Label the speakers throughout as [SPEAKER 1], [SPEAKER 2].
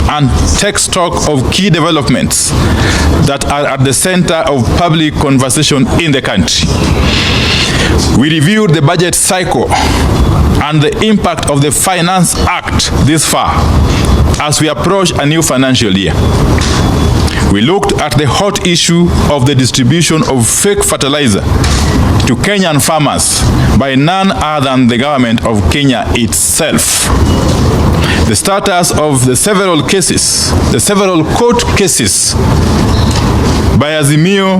[SPEAKER 1] and take stock of key developments that are at the center of public conversation in the country. We reviewed the budget cycle and the impact of the Finance Act this far as we approach a new financial year. We looked at the hot issue of the distribution of fake fertilizer to Kenyan farmers by none other than the government of Kenya itself. The status of the several court cases by Azimio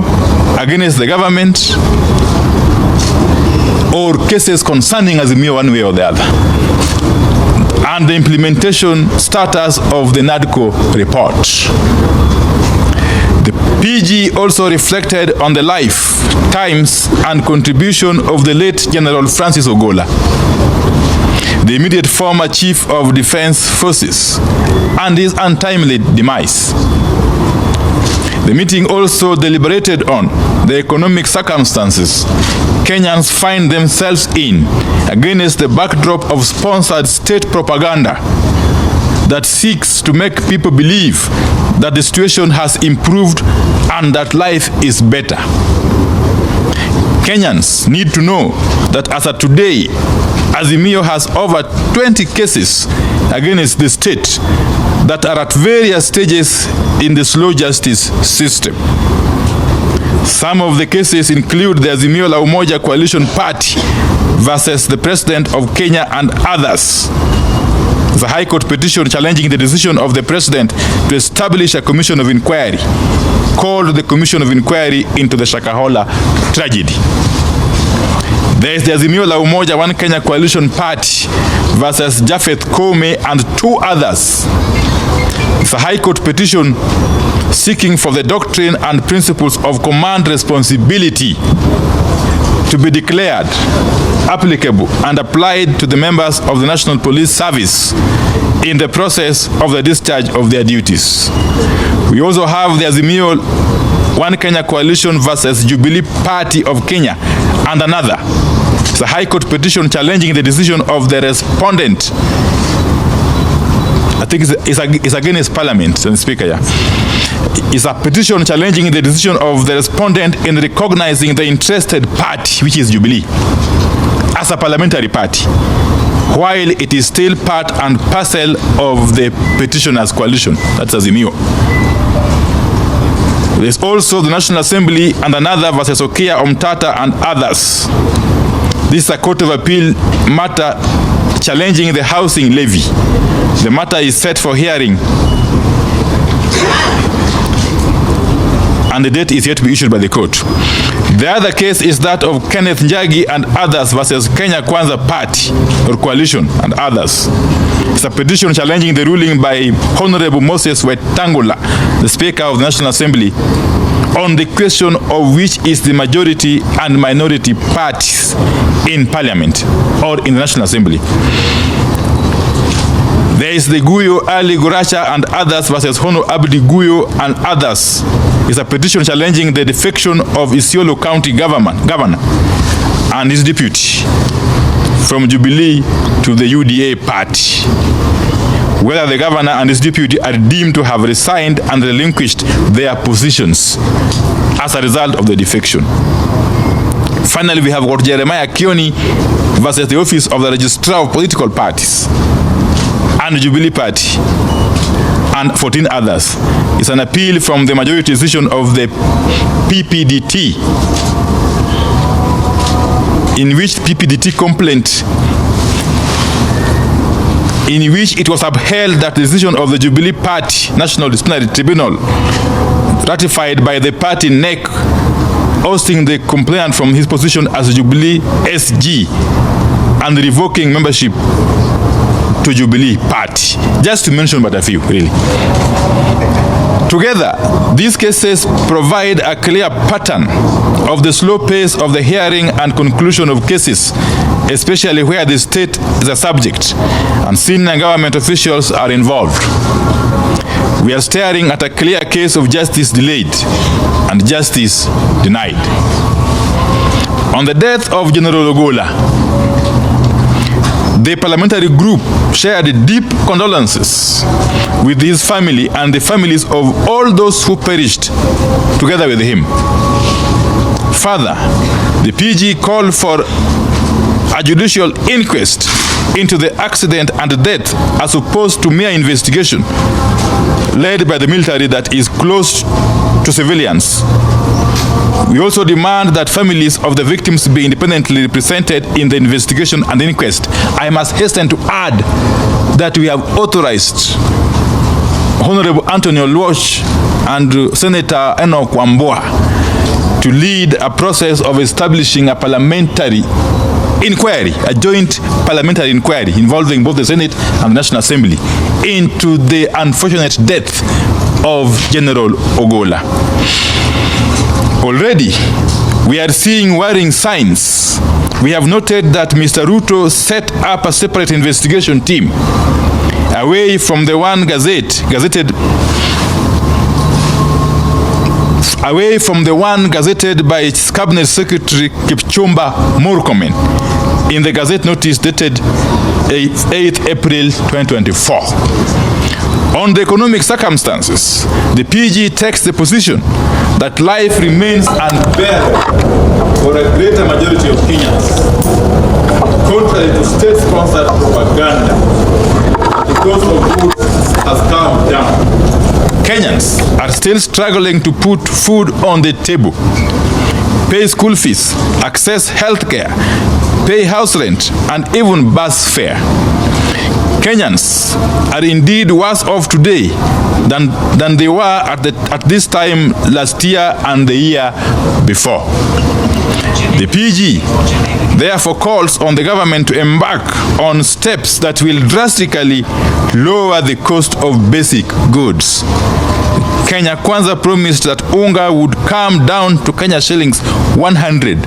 [SPEAKER 1] against the government, or cases concerning Azimio one way or the other, and the implementation status of the NADCO report. The PG also reflected on the life, times, and contribution of the late General Ogola, the immediate former Chief of Defense Forces, and his untimely demise. The meeting also deliberated on the economic circumstances Kenyans find themselves in against the backdrop of sponsored state propaganda that seeks to make people believe that the situation has improved and that life is better. Kenyans need to know that as of today, Azimio has over 20 cases against the state that are at various stages in the slow justice system. Some of the cases include the Azimio la Umoja Coalition Party versus the President of Kenya and others. The High Court petition challenging the decision of the President to establish a commission of inquiry, called the Commission of Inquiry into the Shakahola tragedy. There is the Azimio la Umoja One Kenya Coalition Party versus Japheth Koome and two others. The High Court petition seeking for the doctrine and principles of command responsibility to be declared applicable and applied to the members of the National Police Service in the process of the discharge of their duties. We also have the Azimio One Kenya Coalition versus Jubilee Party of Kenya and another. The High Court petition challenging the decision of the respondent. I think it's against Parliament, and Speaker. Yeah. It's a petition challenging the decision of the respondent in recognizing the interested party, which is Jubilee, as a parliamentary party, while it is still part and parcel of the petitioner's coalition. That's Azimio. There's also the National Assembly and another versus Okia Omtata and others. This is a Court of Appeal matter challenging the housing levy. The matter is set for hearing, and the date is yet to be issued by the court. The other case is that of Kenneth Njagi and others versus Kenya Kwanza Party or Coalition and others. It's a petition challenging the ruling by Honorable Moses Wetangula, the Speaker of the National Assembly, on the question of which is the majority and minority parties in Parliament or in the National Assembly. There is the Guyo Ali Guracha and others versus Hono Abdi Guyo and others. It's a petition challenging the defection of Isiolo County governor and his deputy from Jubilee to the UDA party, whether the governor and his deputy are deemed to have resigned and relinquished their positions as a result of the defection. Finally, we have got Jeremiah Kioni versus the Office of the Registrar of Political Parties and the Jubilee Party and 14 others. It's an appeal from the majority decision of the PPDT, in which PPDT complaint, in which it was upheld that the decision of the Jubilee Party National Disciplinary Tribunal, ratified by the party NEC, ousting the complainant from his position as a Jubilee SG and revoking membership to Jubilee Party, just to mention but a few, really. Together, these cases provide a clear pattern of the slow pace of the hearing and conclusion of cases, especially where the state is a subject and senior government officials are involved. We are staring at a clear case of justice delayed and justice denied. On the death of General Ogola, The parliamentary group shared deep condolences with his family and the families of all those who perished together with him. Further, the PG called for a judicial inquest into the accident and death as opposed to mere investigation led by the military that is close to civilians. We also demand that families of the victims be independently represented in the investigation and inquest. I must hasten to add that we have authorized Honorable Anthony Oluoch and Senator Enoch Wambua to lead a process of establishing a parliamentary inquiry, a joint parliamentary inquiry involving both the Senate and the National Assembly into the unfortunate death of General Ogola. Already, we are seeing worrying signs. We have noted that Mr. Ruto set up a separate investigation team away from the one gazetted by its Cabinet Secretary Kipchumba Murkomen in the Gazette notice dated 8th April 2024. On the economic circumstances, the PG takes the position that life remains unbearable for a greater majority of Kenyans, contrary to state-sponsored propaganda. The cost of food has come down. Kenyans are still struggling to put food on the table, pay school fees, access healthcare, pay house rent, and even bus fare. Kenyans are indeed worse off today than they were at this time last year and the year before. The PG therefore calls on the government to embark on steps that will drastically lower the cost of basic goods. Kenya Kwanza promised that unga would come down to Kenya shillings 100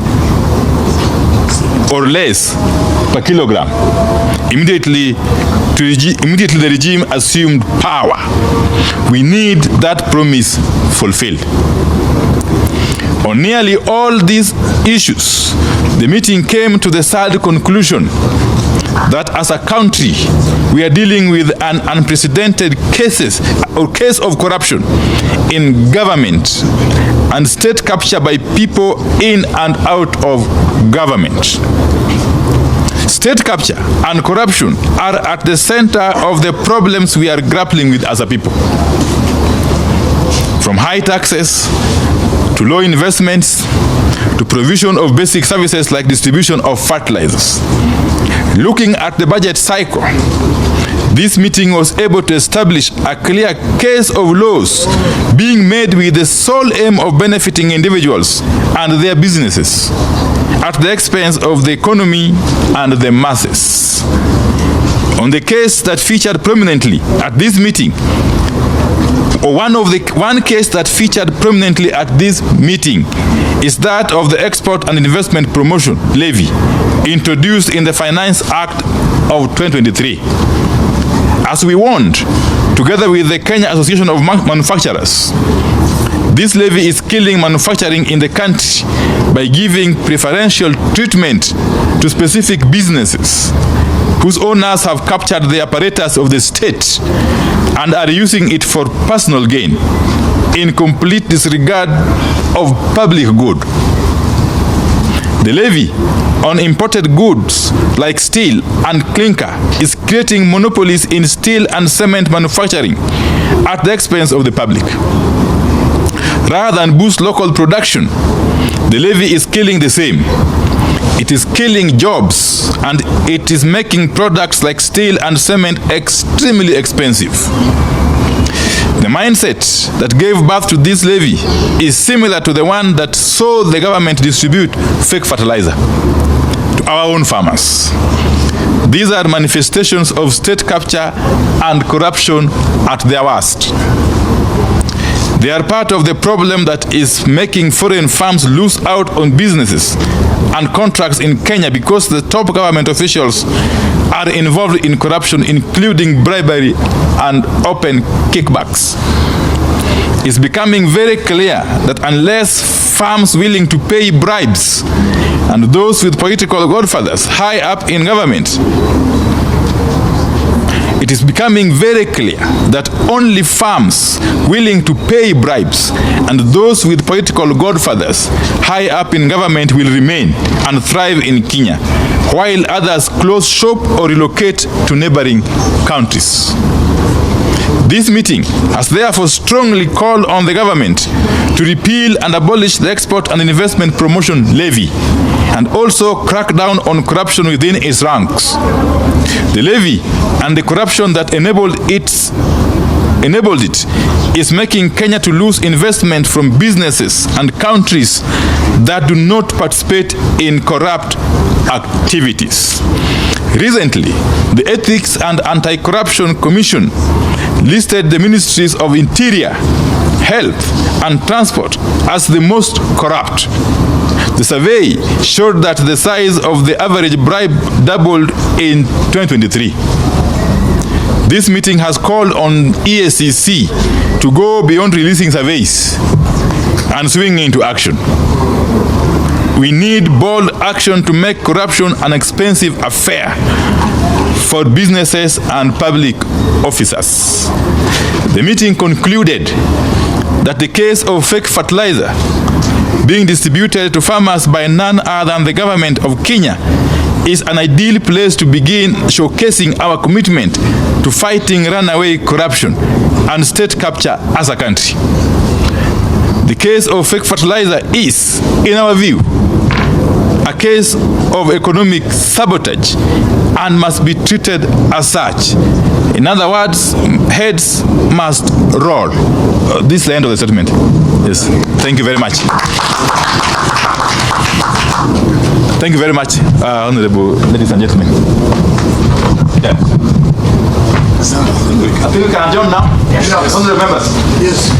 [SPEAKER 1] or less per kilogram. Immediately the regime assumed power. We need that promise fulfilled. On nearly all these issues, the meeting came to the sad conclusion that as a country, we are dealing with an unprecedented case of corruption in government and state capture by people in and out of government. State capture and corruption are at the center of the problems we are grappling with as a people. From high taxes to low investments to provision of basic services like distribution of fertilizers. Looking at the budget cycle, this meeting was able to establish a clear case of laws being made with the sole aim of benefiting individuals and their businesses at the expense of the economy and the masses. On the case that featured prominently at this meeting, one case that featured prominently at this meeting is that of the Export and Investment Promotion Levy, introduced in the Finance Act of 2023. As we warned, together with the Kenya Association of Manufacturers, this levy is killing manufacturing in the country by giving preferential treatment to specific businesses whose owners have captured the apparatus of the state and are using it for personal gain, in complete disregard of public good. The levy on imported goods like steel and clinker is creating monopolies in steel and cement manufacturing at the expense of the public. Rather than boost local production, the levy is killing the same. It is killing jobs, and it is making products like steel and cement extremely expensive. The mindset that gave birth to this levy is similar to the one that saw the government distribute fake fertilizer to our own farmers. These are manifestations of state capture and corruption at their worst. They are part of the problem that is making foreign firms lose out on businesses and contracts in Kenya because the top government officials are involved in corruption, including bribery and open kickbacks. It's becoming very clear that unless firms willing to pay bribes and those with political godfathers high up in government. It is becoming very clear that only firms willing to pay bribes and those with political godfathers high up in government will remain and thrive in Kenya, while others close shop or relocate to neighboring countries. This meeting has therefore strongly called on the government to repeal and abolish the Export and Investment Promotion Levy and also crack down on corruption within its ranks. The levy and the corruption that enabled it is making Kenya to lose investment from businesses and countries that do not participate in corrupt activities. Recently, the Ethics and Anti-Corruption Commission listed the ministries of Interior, Health, and Transport as the most corrupt. The survey showed that the size of the average bribe doubled in 2023. This meeting has called on EACC to go beyond releasing surveys and swing into action. We need bold action to make corruption an expensive affair for businesses and public officers. The meeting concluded that the case of fake fertilizer being distributed to farmers by none other than the government of Kenya is an ideal place to begin showcasing our commitment to fighting runaway corruption and state capture as a country. The case of fake fertilizer is, in our view, a case of economic sabotage and must be treated as such. In other words, heads must roll. This is the end of the statement. Yes. Thank you very much. Thank you very much, honorable ladies and gentlemen. Yeah. I think we can adjourn now. Yes. Honorable members.
[SPEAKER 2] Yes.